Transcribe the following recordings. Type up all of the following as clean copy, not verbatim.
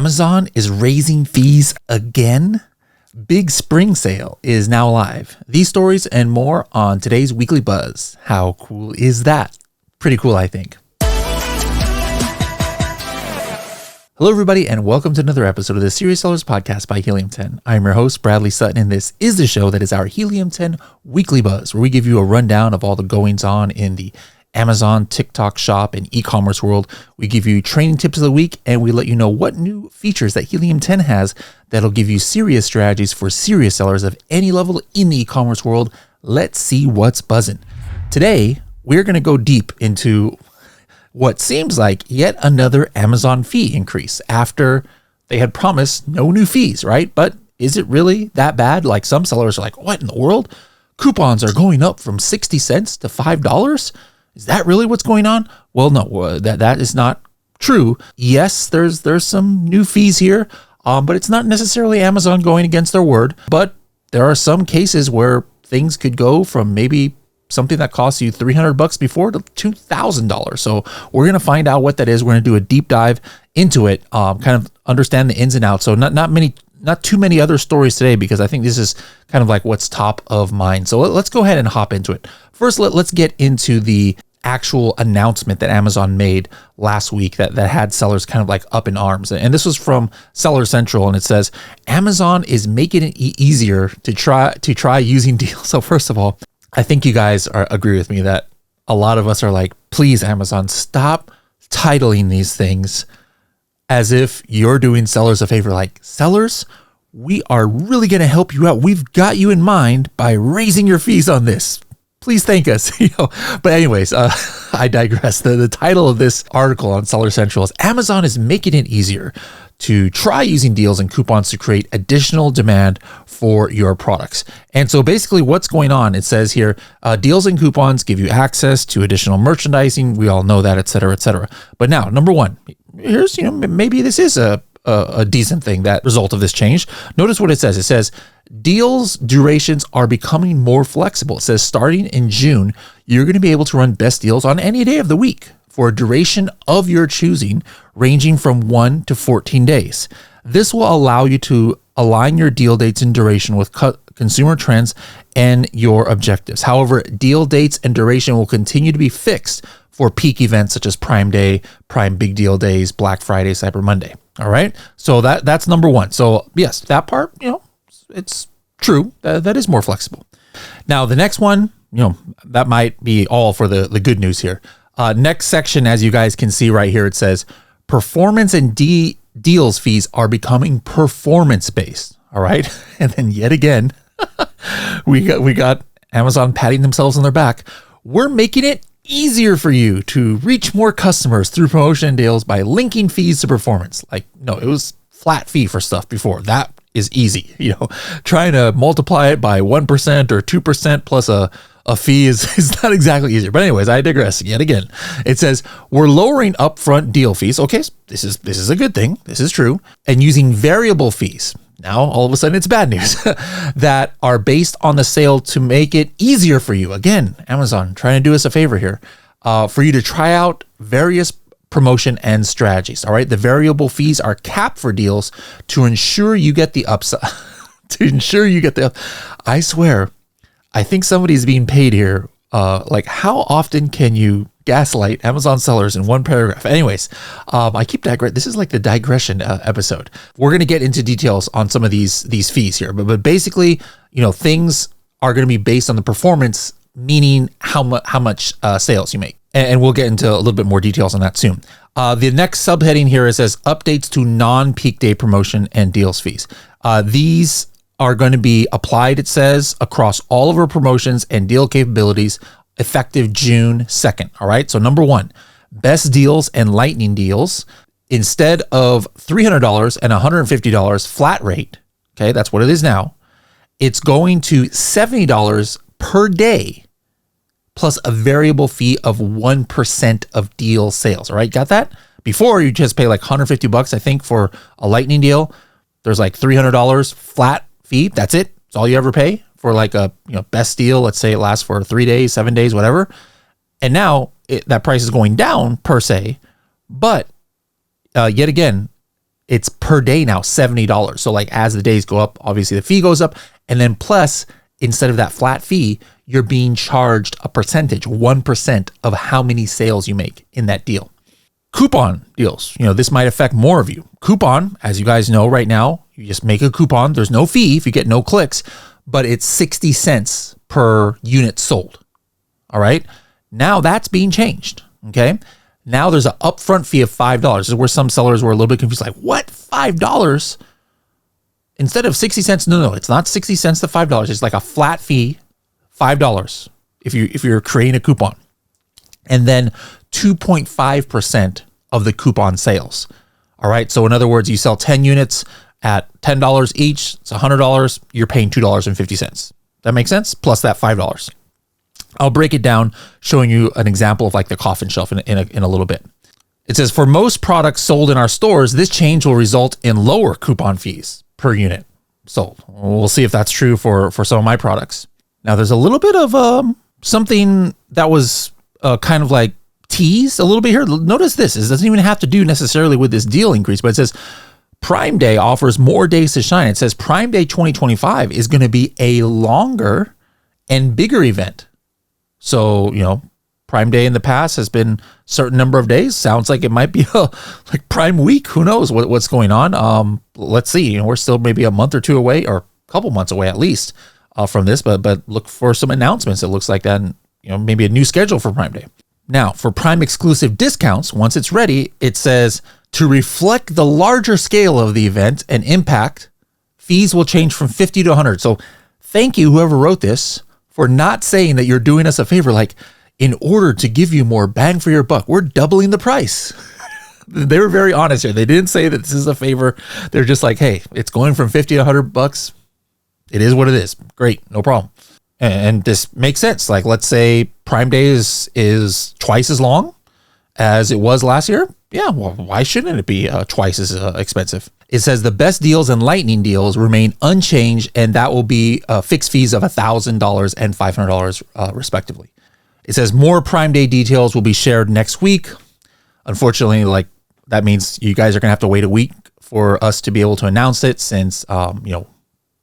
Amazon is raising fees again. Big spring sale is now live. These stories and more on today's Weekly Buzz. How cool is that? Pretty cool, I think. Hello, everybody, and welcome to another episode of the Serious Sellers Podcast by Helium 10. I'm your host, Bradley Sutton, and this is the show that is our Helium 10 Weekly Buzz, where we give you a rundown of all the goings-on in the Amazon, TikTok shop, and e-commerce world. We give you training tips of the week, and we let you know what new features that Helium 10 has that'll give you serious strategies for serious sellers of any level in the e-commerce world. Let's see what's buzzing. Today, we're going to go deep into what seems like yet another Amazon fee increase after they had promised no new fees, right? But is it really that bad? Like, some sellers are like, what in the world? Coupons are going up from 60 cents to $5? Is that really what's going on? Well, no, that is not true. Yes, there's some new fees here, but it's not necessarily Amazon going against their word. But there are some cases where things could go from maybe something that cost you $300 before to $2,000. So we're going to find out what that is. We're going to do a deep dive into it, kind of understand the ins and outs. So not too many other stories today, because I think this is kind of like what's top of mind. So let's go ahead and hop into it. First, let's get into the actual announcement that Amazon made last week that had sellers kind of like up in arms. And this was from Seller Central, and it says, Amazon is making it easier to try using deals. So first of all, I think you guys agree with me that a lot of us are like, please, Amazon, stop titling these things as if you're doing sellers a favor. Like, sellers, we are really going to help you out. We've got you in mind by raising your fees on this. Please thank us. But anyways, I digress. The title of this article on Seller Central is Amazon is making it easier to try using deals and coupons to create additional demand for your products. And so basically what's going on, it says here, deals and coupons give you access to additional merchandising. We all know that, et cetera, et cetera. But now, number one, here's, maybe this is a decent thing, that result of this change. Notice what it says. It says, deals durations are becoming more flexible. It says starting in June, you're going to be able to run best deals on any day of the week for a duration of your choosing, ranging from 1 to 14 days. This will allow you to align your deal dates and duration with consumer trends and your objectives. However, deal dates and duration will continue to be fixed for peak events such as Prime Day, Prime Big Deal Days, Black Friday, Cyber Monday. All right. So that's number one. So yes, that part, it's true. That is more flexible. Now, the next one, that might be all for the good news here. Next section, as you guys can see right here, it says performance and deals fees are becoming performance-based. All right. And then yet again, we got Amazon patting themselves on their back. We're making it easier for you to reach more customers through promotion and deals by linking fees to performance. Like, no, it was flat fee for stuff before. That is easy. Trying to multiply it by 1% or 2% plus a fee is not exactly easier. But anyways, I digress yet again. It says we're lowering upfront deal fees. Okay, this is a good thing. This is true. And using variable fees. Now, all of a sudden, it's bad news that are based on the sale to make it easier for you. Again, Amazon trying to do us a favor here, for you to try out various promotion and strategies. All right. The variable fees are capped for deals to ensure you get the upside. I swear, I think somebody's being paid here. Like, how often can you gaslight Amazon sellers in one paragraph? Anyways, I keep digressing. This is like the digression episode. We're going to get into details on some of these fees here, but basically, things are going to be based on the performance, meaning how much sales you make, and we'll get into a little bit more details on that soon. The next subheading here says updates to non-peak day promotion and deals fees. These are going to be applied, it says, across all of our promotions and deal capabilities effective June 2nd. All right. So number one, best deals and lightning deals, instead of $300 and $150 flat rate. Okay. That's what it is now. It's going to $70 per day plus a variable fee of 1% of deal sales. All right. Got that? Before, you just pay like $150, I think, for a lightning deal. There's like $300 flat fee. That's it. It's all you ever pay for like a best deal. Let's say it lasts for 3 days, 7 days, whatever. And now that price is going down per se, but yet again, it's per day now $70. So like as the days go up, obviously the fee goes up. And then plus, instead of that flat fee, you're being charged a percentage, 1% of how many sales you make in that deal. Coupon deals, this might affect more of you. Coupon, as you guys know right now, you just make a coupon. There's no fee if you get no clicks, but it's 60 cents per unit sold. All right. Now that's being changed. Okay. Now there's an upfront fee of $5. This is where some sellers were a little bit confused. Like, what? $5? Instead of 60 cents? No, it's not 60 cents to $5. It's like a flat fee, $5 if you're creating a coupon. And then 2.5% of the coupon sales. All right. So in other words, you sell 10 units at $10 each. It's $100. You're paying $2.50. That makes sense? Plus that $5. I'll break it down, showing you an example of like the coffin shelf in a little bit. It says, for most products sold in our stores, this change will result in lower coupon fees per unit sold. We'll see if that's true for some of my products. Now, there's a little bit of something that was kind of like teased a little bit here. Notice this. It doesn't even have to do necessarily with this deal increase, but it says Prime Day offers more days to shine. It says Prime Day 2025 is going to be a longer and bigger event. So, Prime Day in the past has been a certain number of days. Sounds like it might be like Prime Week. Who knows what's going on? Let's see. We're still maybe a month or two away, or a couple months away at least from this. But look for some announcements. It looks like that, and, maybe a new schedule for Prime Day. Now, for Prime exclusive discounts, once it's ready, it says to reflect the larger scale of the event and impact, fees will change from 50 to 100. So, thank you, whoever wrote this, for not saying that you're doing us a favor, like in order to give you more bang for your buck, we're doubling the price. They were very honest here. They didn't say that this is a favor. They're just like, hey, it's going from 50 to 100 bucks. It is what it is. Great. No problem. And this makes sense. Like, let's say Prime Day is twice as long as it was last year. Yeah, well, why shouldn't it be twice as expensive? It says the best deals and lightning deals remain unchanged, and that will be fixed fees of $1,000 and $500 respectively. It says more Prime Day details will be shared next week. Unfortunately, like that means you guys are going to have to wait a week for us to be able to announce it, since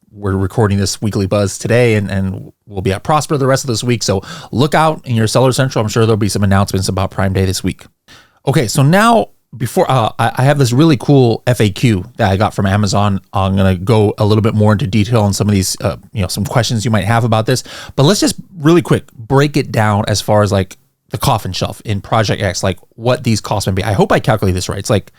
we're recording this Weekly Buzz today, and we'll be at Prosper the rest of this week. So look out in your Seller Central. I'm sure there'll be some announcements about Prime Day this week. Okay, so now before I have this really cool FAQ that I got from Amazon. I'm going to go a little bit more into detail on some of these, some questions you might have about this. But let's just really quick break it down as far as like the coffin shelf in Project X, like what these costs may be. I hope I calculate this right. It's like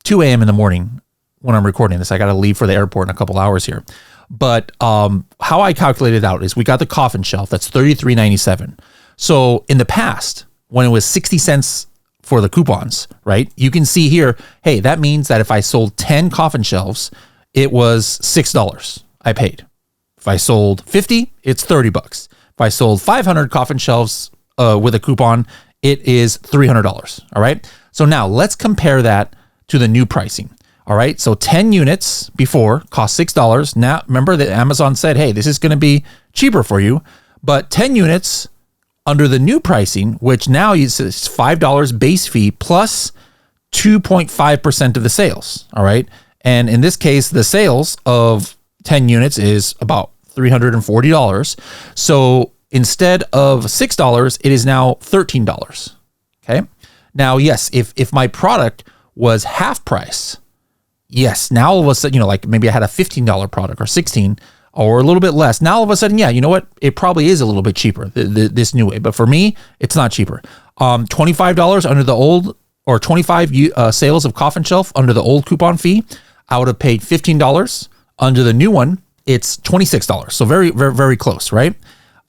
2 a.m. in the morning when I'm recording this. I got to leave for the airport in a couple hours here. But how I calculated it out is we got the coffin shelf. That's $33.97. So in the past, when it was 60 cents for the coupons, right? You can see here, hey, that means that if I sold 10 coffin shelves, it was $6 I paid. If I sold 50, it's $30. If I sold 500 coffin shelves with a coupon, it is $300. All right. So now let's compare that to the new pricing. All right. So 10 units before cost $6. Now, remember that Amazon said, hey, this is going to be cheaper for you, but 10 units under the new pricing, which now is $5 base fee plus 2.5% of the sales. All right. And in this case, the sales of 10 units is about $340. So instead of $6, it is now $13. Okay. Now, yes, if my product was half price, yes, now all of a sudden, like maybe I had a $15 product or $16 or a little bit less. Now all of a sudden, yeah, you know what? It probably is a little bit cheaper, this new way. But for me, it's not cheaper. $25 under the old, or 25 sales of coffin shelf under the old coupon fee, I would have paid $15. Under the new one, it's $26. So very, very, very close, right?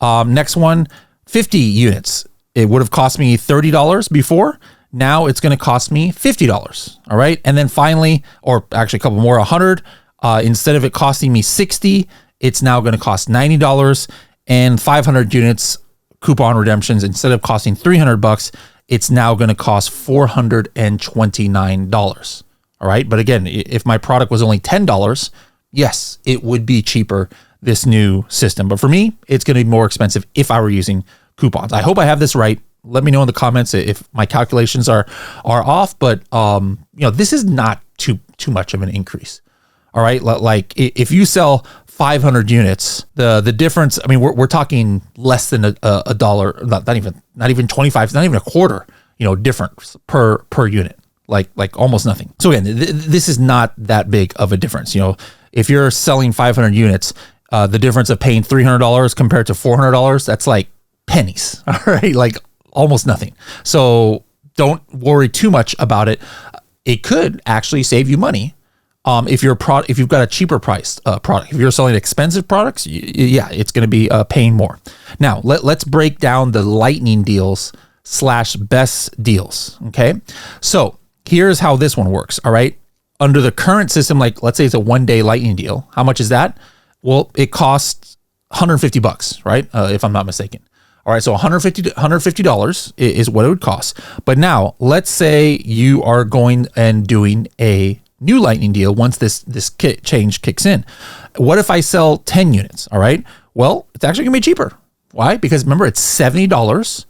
Next one, 50 units. It would have cost me $30 before. Now it's going to cost me $50. All right. And then finally, or actually a couple more, 100, instead of it costing me $60, it's now going to cost $90, and 500 units coupon redemptions, instead of costing $300, it's now going to cost $429. All right. But again, if my product was only $10, yes, it would be cheaper, this new system. But for me, it's going to be more expensive if I were using coupons. I hope I have this right. Let me know in the comments if my calculations are off. But this is not too too much of an increase. All right. Like if you sell 500 units, the difference, I mean, we're talking less than a dollar, not even 25, not even a quarter, difference per unit, like almost nothing. So again, this is not that big of a difference. If you're selling 500 units, the difference of paying $300 compared to $400, that's like pennies. All right. Like almost nothing. So don't worry too much about it. It could actually save you money. If you've got a cheaper priced product. If you're selling expensive products, it's going to be paying more. Now let's break down the lightning deals / best deals. Okay, so here's how this one works. All right, under the current system, like let's say it's a 1-day lightning deal. How much is that? Well, it costs $150, right? If I'm not mistaken. All right, so $150 is what it would cost. But now let's say you are going and doing a new lightning deal once this change kicks in. What if I sell 10 units? All right. Well, it's actually gonna be cheaper. Why? Because remember, it's $70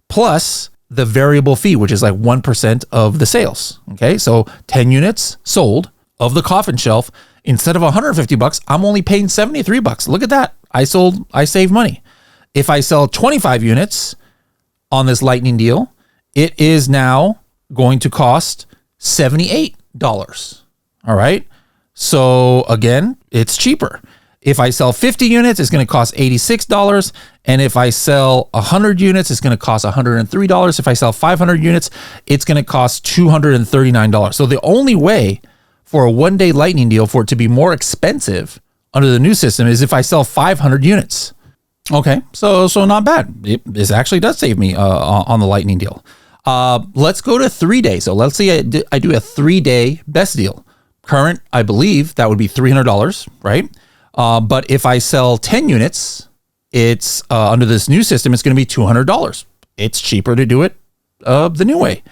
plus the variable fee, which is like 1% of the sales. Okay. So 10 units sold of the coffin shelf, instead of $150, I'm only paying $73. Look at that. I saved money. If I sell 25 units on this lightning deal, it is now going to cost $78. All right. So again, it's cheaper. If I sell 50 units, it's going to cost $86. And if I sell 100 units, it's going to cost $103. If I sell 500 units, it's going to cost $239. So the only way for a 1-day lightning deal for it to be more expensive under the new system is if I sell 500 units. Okay. So not bad. This actually does save me on the lightning deal. Let's go to 3 days. So let's say I do a 3-day best deal. Current, I believe that would be $300, right? But if I sell 10 units, it's under this new system, it's going to be $200. It's cheaper to do it the new way.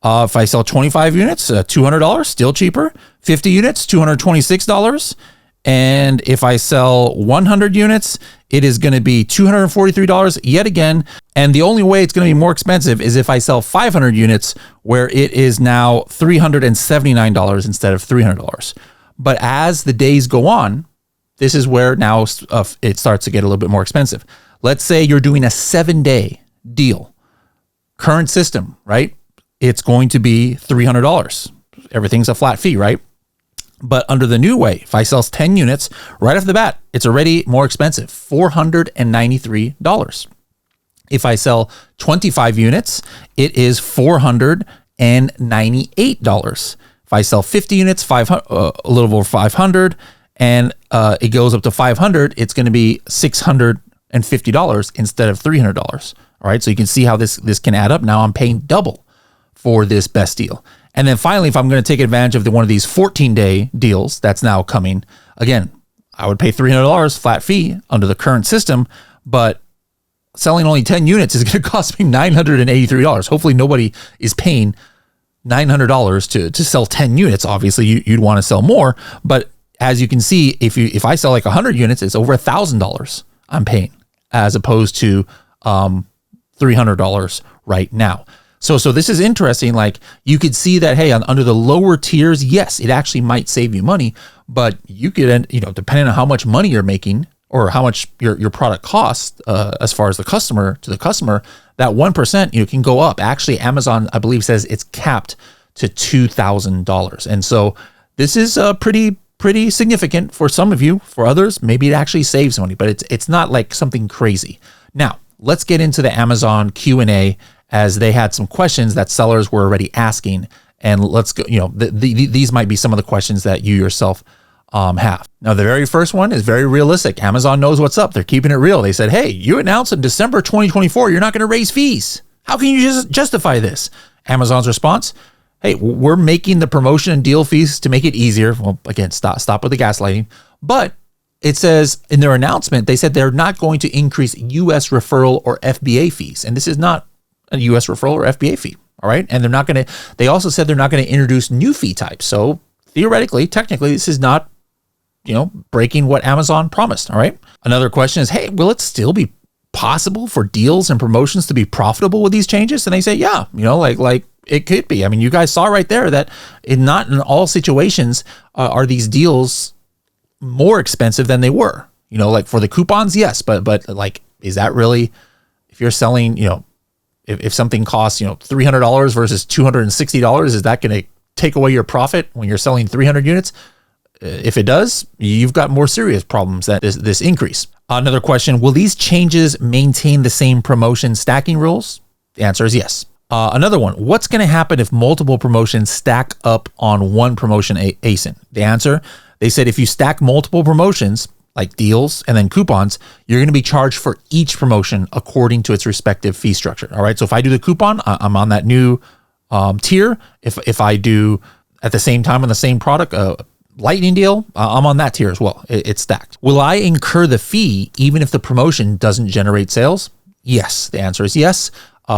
If I sell 25 units, $200, still cheaper. 50 units, $226. And if I sell 100 units, it is going to be $243 yet again. And the only way it's going to be more expensive is if I sell 500 units, where it is now $379 instead of $300. But as the days go on, this is where now it starts to get a little bit more expensive. Let's say you're doing a 7-day deal. Current system, right? It's going to be $300. Everything's a flat fee, right? But under the new way, if I sell 10 units, right off the bat, it's already more expensive, $493. If I sell 25 units, it is $498. If I sell 50 units, a little over 500, and it goes up to 500, it's going to be $650 instead of $300. All right, so you can see how this can add up. Now I'm paying double for this best deal. And then finally, if I'm going to take advantage of one of these 14-day deals that's now coming, again, I would pay $300 flat fee under the current system, but selling only 10 units is going to cost me $983. Hopefully nobody is paying $900 to sell 10 units. Obviously, you'd want to sell more, but as you can see, if I sell like 100 units, it's over $1,000 I'm paying, as opposed to $300 right now. So this is interesting. Like you could see that, hey, under the lower tiers, yes, it actually might save you money, but you could, depending on how much money you're making or how much your product costs, as far as the customer, that 1%, can go up. Actually, Amazon, I believe, says it's capped to $2,000. And so this is pretty significant for some of you. For others, maybe it actually saves money, but it's not like something crazy. Now, let's get into the Amazon Q&A, as they had some questions that sellers were already asking. And let's go, these might be some of the questions that you yourself have. Now, the very first one is very realistic. Amazon knows what's up. They're keeping it real. They said, hey, you announced in December 2024, you're not going to raise fees. How can you just justify this? Amazon's response, hey, we're making the promotion and deal fees to make it easier. Well, again, stop with the gaslighting. But it says in their announcement, they said they're not going to increase U.S. referral or FBA fees. And this is not a U.S. referral or FBA fee. All right. And they also said they're not going to introduce new fee types. So theoretically, technically, this is not, breaking what Amazon promised. All right. Another question is, hey, will it still be possible for deals and promotions to be profitable with these changes? And they say, yeah, like It could be. I mean, you guys saw right there that not in all situations are these deals more expensive than they were. Like for the coupons, yes, but like, is that really, if you're selling, if something costs, $300 versus $260, is that going to take away your profit when you're selling 300 units? If it does, you've got more serious problems that this increase. Another question, will these changes maintain the same promotion stacking rules? The answer is yes. Another one, what's going to happen if multiple promotions stack up on one promotion ASIN? The answer, they said if you stack multiple promotions, like deals and then coupons, you're going to be charged for each promotion according to its respective fee structure. All right. So if I do the coupon, I'm on that new tier. If I do at the same time on the same product, lightning deal, I'm on that tier as well. It's stacked. Will I incur the fee even if the promotion doesn't generate sales? Yes. The answer is yes.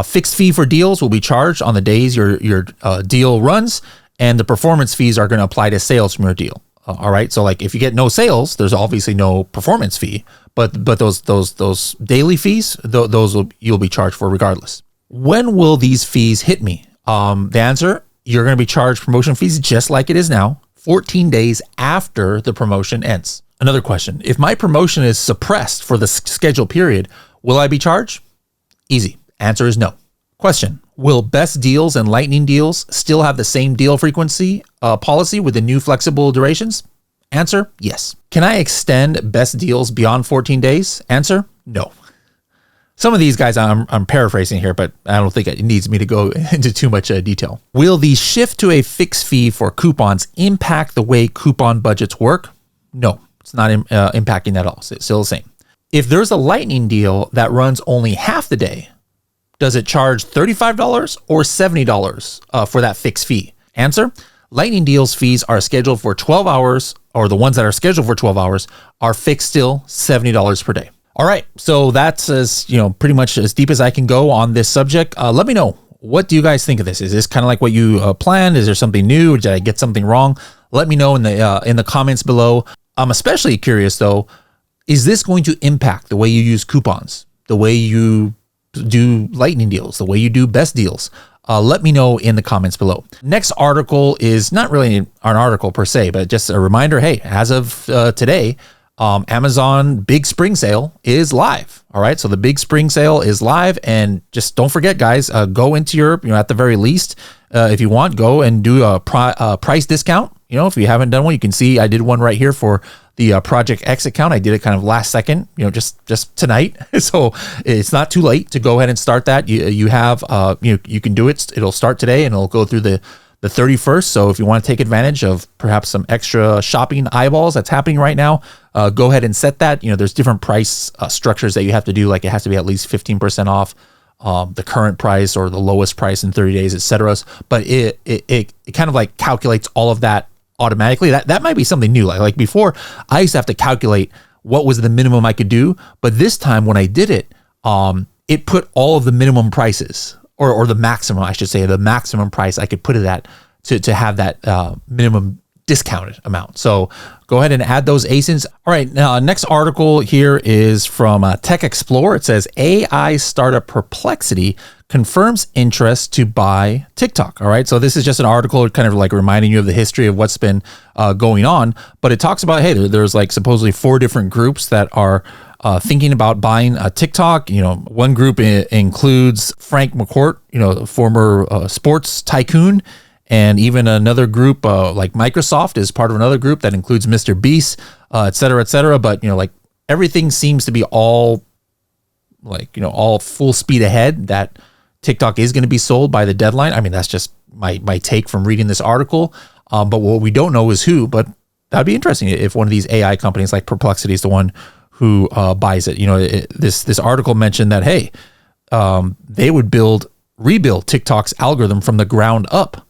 Fixed fee for deals will be charged on the days your deal runs, and the performance fees are going to apply to sales from your deal. All right. So like if you get no sales, there's obviously no performance fee, but those daily fees, you'll be charged for regardless. When will these fees hit me? The answer, you're going to be charged promotion fees just like it is now, 14 days after the promotion ends. Another question, if my promotion is suppressed for the scheduled period, will I be charged? Easy. Answer is no. Question, will best deals and lightning deals still have the same deal frequency policy with the new flexible durations? Answer, yes. Can I extend best deals beyond 14 days? Answer, no. Some of these guys, I'm paraphrasing here, but I don't think it needs me to go into too much detail. Will the shift to a fixed fee for coupons impact the way coupon budgets work? No, it's not impacting at all. It's still the same. If there's a lightning deal that runs only half the day, does it charge $35 or $70 for that fixed fee? Answer, lightning deals fees are scheduled for 12 hours, or the ones that are scheduled for 12 hours are fixed still $70 per day. All right, so that's pretty much as deep as I can go on this subject. Let me know, what do you guys think of this? Is this kind of like what you planned? Is there something new? Did I get something wrong? Let me know in the comments below. I'm especially curious though, is this going to impact the way you use coupons, the way you do lightning deals, the way you do best deals? Let me know in the comments below. Next article is not really an article per se, but just a reminder. Hey, as of today, Amazon Big Spring Sale is live. All right. So the Big Spring Sale is live, and just don't forget, guys, go into your, at the very least, if you want, go and do a price discount. If you haven't done one, you can see I did one right here for the Project X account. I did it kind of last second, just tonight. So it's not too late to go ahead and start that. You have, you can do it. It'll start today and it'll go through the 31st. So if you want to take advantage of perhaps some extra shopping eyeballs that's happening right now, go ahead and set that. There's different price structures that you have to do. Like it has to be at least 15% off the current price or the lowest price in 30 days, etc. But it kind of like calculates all of that automatically. That might be something new. Like before, I used to have to calculate what was the minimum I could do. But this time when I did it, it put all of the minimum prices, or the maximum, I should say, the maximum price I could put it at to have that minimum discounted amount. So go ahead and add those ASINs. All right, now next article here is from Tech Explorer. It says AI startup Perplexity confirms interest to buy TikTok. All right, so this is just an article kind of like reminding you of the history of what's been going on, but it talks about, hey, there's like supposedly 4 different groups that are thinking about buying a TikTok. One group includes Frank McCourt, former sports tycoon, and even another group like Microsoft is part of another group that includes Mr. Beast, et cetera, et cetera. But like everything seems to be all full speed ahead that TikTok is going to be sold by the deadline. I mean, that's just my take from reading this article. But what we don't know is who. But that'd be interesting if one of these AI companies like Perplexity is the one who buys it. This article mentioned that, hey, they would rebuild TikTok's algorithm from the ground up,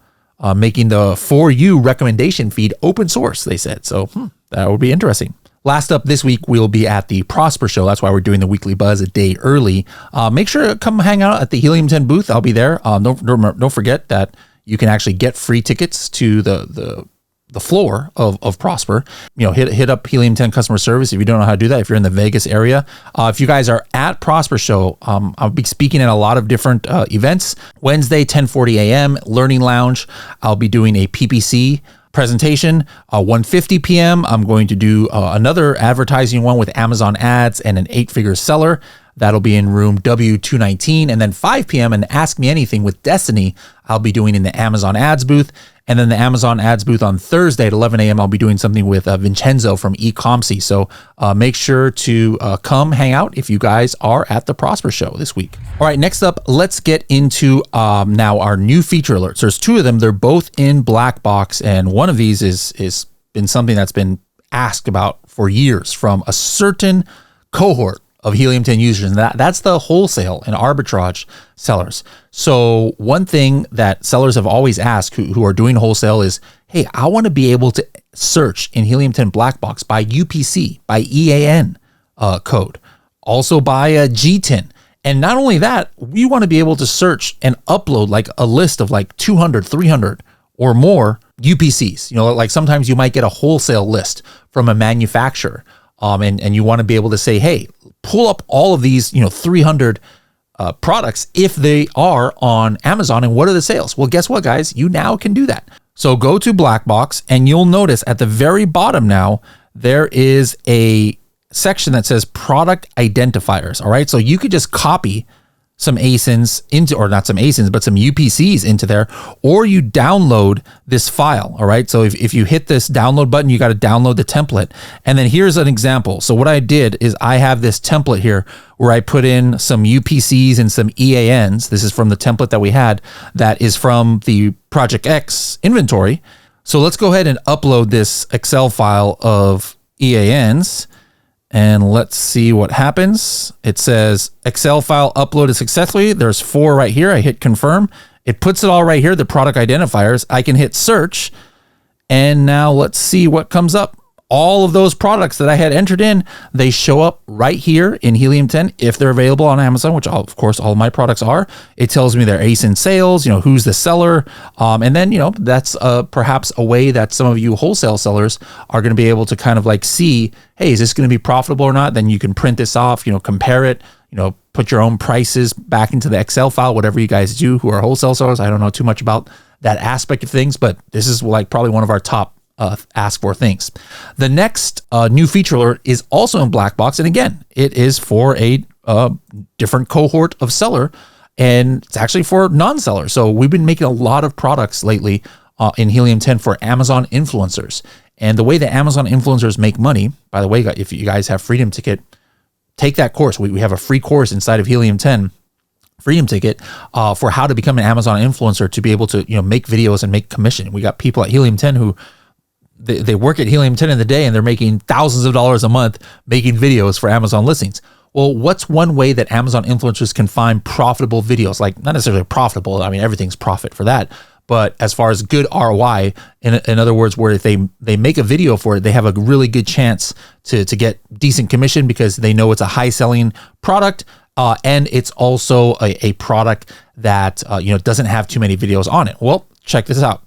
making the For You recommendation feed open source, they said. So that would be interesting. Last up this week, we'll be at the Prosper Show. That's why we're doing the Weekly Buzz a day early. Make sure to come hang out at the Helium 10 booth. I'll be there. Don't forget that you can actually get free tickets to the the floor of Prosper, hit up Helium 10 customer service if you don't know how to do that. If you're in the Vegas area, if you guys are at Prosper Show, I'll be speaking at a lot of different events. Wednesday, 10:40 a.m. Learning Lounge. I'll be doing a PPC presentation. 1:50 p.m. I'm going to do another advertising one with Amazon ads and an 8-figure seller. That'll be in room W219. And then 5 p.m. and Ask Me Anything with Destiny, I'll be doing in the Amazon ads booth. And then the Amazon ads booth on Thursday at 11 a.m. I'll be doing something with Vincenzo from eComcy. So make sure to come hang out if you guys are at the Prosper Show this week. All right, next up, let's get into now our new feature alerts. There's 2 of them. They're both in Black Box. And one of these is been something that's been asked about for years from a certain cohort of Helium 10 users, and that's the wholesale and arbitrage sellers. So one thing that sellers have always asked who are doing wholesale is, hey, I want to be able to search in Helium 10 Black Box by UPC, by EAN code, also by a GTIN. And not only that, we want to be able to search and upload like a list of like 200, 300 or more UPCs. Like sometimes you might get a wholesale list from a manufacturer. And you want to be able to say, hey, pull up all of these, 300 products if they are on Amazon, and what are the sales? Well, guess what, guys? You now can do that. So go to Black Box, and you'll notice at the very bottom now, there is a section that says product identifiers. All right. So you could just copy some ASINs into, or not some ASINs, but some UPCs into there, or you download this file. All right. So if you hit this download button, you got to download the template. And then here's an example. So what I did is I have this template here where I put in some UPCs and some EANs. This is from the template that we had that is from the Project X inventory. So let's go ahead and upload this Excel file of EANs. And let's see what happens. It says Excel file uploaded successfully. There's 4 right here. I hit confirm. It puts it all right here, the product identifiers. I can hit search. And now let's see what comes up. All of those products that I had entered in, they show up right here in Helium 10 if they're available on Amazon, which of course all of my products are. It tells me their ASIN sales, who's the seller. And then, that's perhaps a way that some of you wholesale sellers are going to be able to kind of like see, hey, is this going to be profitable or not? Then you can print this off, compare it, put your own prices back into the Excel file, whatever you guys do who are wholesale sellers. I don't know too much about that aspect of things, but this is like probably one of our top ask for things. The next new feature alert is also in Black Box. And again, it is for a different cohort of seller, and it's actually for non-sellers. So we've been making a lot of products lately in Helium 10 for Amazon influencers. And the way that Amazon influencers make money, by the way, if you guys have Freedom Ticket, take that course. We have a free course inside of Helium 10, Freedom Ticket, for how to become an Amazon influencer to be able to make videos and make commission. We got people at Helium 10 who they work at Helium 10 in the day and they're making thousands of dollars a month making videos for Amazon listings. Well, what's one way that Amazon influencers can find profitable videos? Like not necessarily profitable. I mean, everything's profit for that. But as far as good ROI, in other words, where if they make a video for it, they have a really good chance to get decent commission because they know it's a high selling product. And it's also a product that, doesn't have too many videos on it. Well, check this out.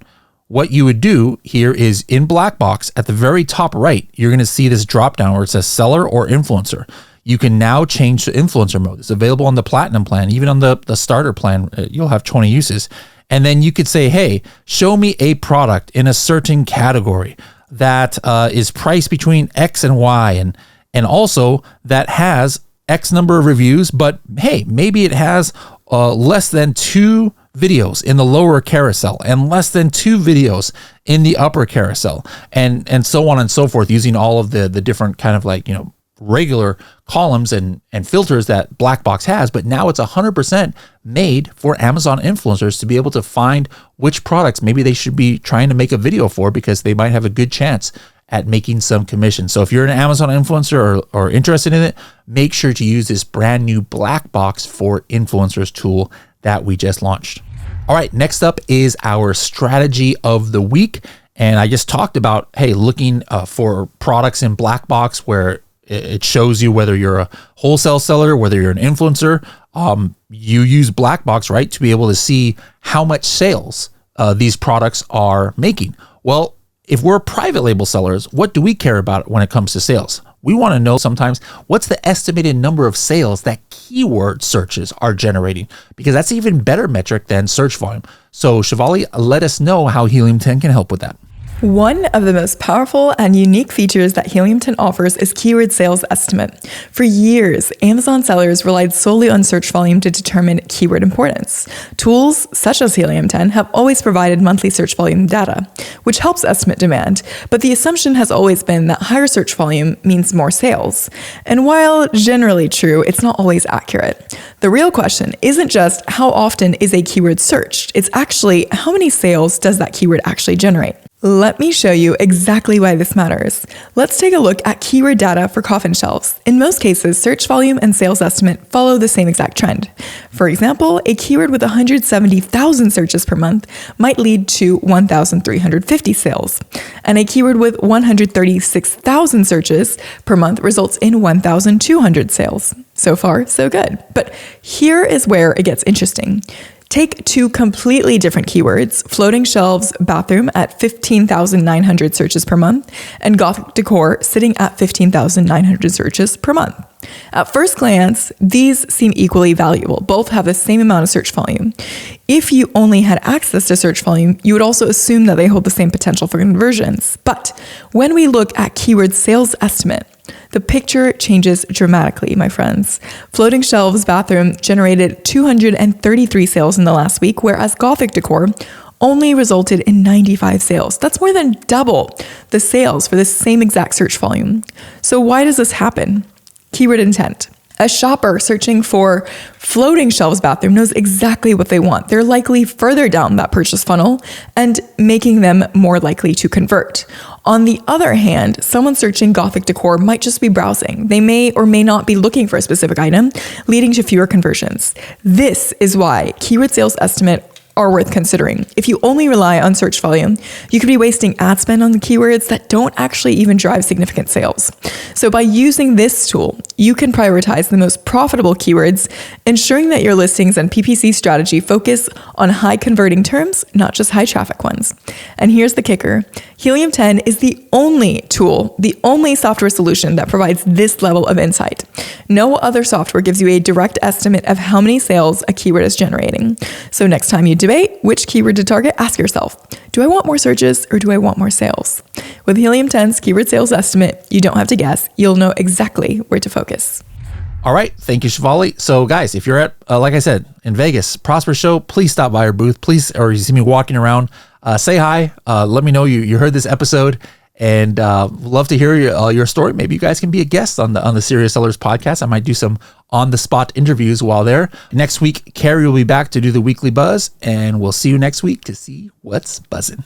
What you would do here is in Black Box at the very top right, you're going to see this drop down where it says seller or influencer. You can now change to influencer mode. It's available on the platinum plan. Even on the starter plan, you'll have 20 uses. And then you could say, hey, show me a product in a certain category that is priced between X and Y, and also that has X number of reviews, but hey, maybe it has less than 2 videos in the lower carousel and less than 2 videos in the upper carousel, and so on and so forth, using all of the different kind of like, regular columns and filters that Black Box has. But now it's 100% made for Amazon influencers to be able to find which products maybe they should be trying to make a video for, because they might have a good chance at making some commission. So if you're an Amazon influencer or interested in it, make sure to use this brand new Black Box for influencers tool that we just launched. All right, next up is our strategy of the week. And I just talked about, hey, looking for products in Black Box where it shows you whether you're a wholesale seller, whether you're an influencer. You use Black Box, right, to be able to see how much sales these products are making. Well, if we're private label sellers, what do we care about when it comes to sales? We want to know sometimes what's the estimated number of sales that keyword searches are generating, because that's an even better metric than search volume. So Shivali, let us know how Helium 10 can help with that. One of the most powerful and unique features that Helium 10 offers is keyword sales estimate. For years, Amazon sellers relied solely on search volume to determine keyword importance. Tools such as Helium 10 have always provided monthly search volume data, which helps estimate demand, but the assumption has always been that higher search volume means more sales. And while generally true, it's not always accurate. The real question isn't just how often is a keyword searched, it's actually how many sales does that keyword actually generate. Let me show you exactly why this matters. Let's take a look at keyword data for coffin shelves. In most cases, search volume and sales estimate follow the same exact trend. For example, a keyword with 170,000 searches per month might lead to 1,350 sales, and a keyword with 136,000 searches per month results in 1,200 sales. So far, so good. But here is where it gets interesting. Take two completely different keywords, floating shelves bathroom at 15,900 searches per month and Gothic decor sitting at 15,900 searches per month. At first glance, these seem equally valuable. Both have the same amount of search volume. If you only had access to search volume, you would also assume that they hold the same potential for conversions. But when we look at keyword sales estimate, the picture changes dramatically, my friends. Floating shelves bathroom generated 233 sales in the last week, whereas Gothic decor only resulted in 95 sales. That's more than double the sales for the same exact search volume. So why does this happen? Keyword intent. A shopper searching for floating shelves bathroom knows exactly what they want. They're likely further down that purchase funnel and making them more likely to convert. On the other hand, someone searching Gothic decor might just be browsing. They may or may not be looking for a specific item, leading to fewer conversions. This is why keyword sales estimate are worth considering. If you only rely on search volume, you could be wasting ad spend on the keywords that don't actually even drive significant sales. So by using this tool, you can prioritize the most profitable keywords, ensuring that your listings and PPC strategy focus on high converting terms, not just high traffic ones. And here's the kicker. Helium 10 is the only tool, the only software solution that provides this level of insight. No other software gives you a direct estimate of how many sales a keyword is generating. So next time you debate which keyword to target, ask yourself, do I want more searches or do I want more sales? With Helium 10's keyword sales estimate, you don't have to guess. You'll know exactly where to focus. All right. Thank you, Shivali. So guys, if you're at, like I said, in Vegas, Prosper Show, please stop by our booth, please, or you see me walking around, say hi. Let me know you heard this episode, and love to hear your story. Maybe you guys can be a guest on the Serious Sellers podcast. I might do some on the spot interviews while there. Next week, Carrie will be back to do the weekly buzz, and we'll see you next week to see what's buzzing.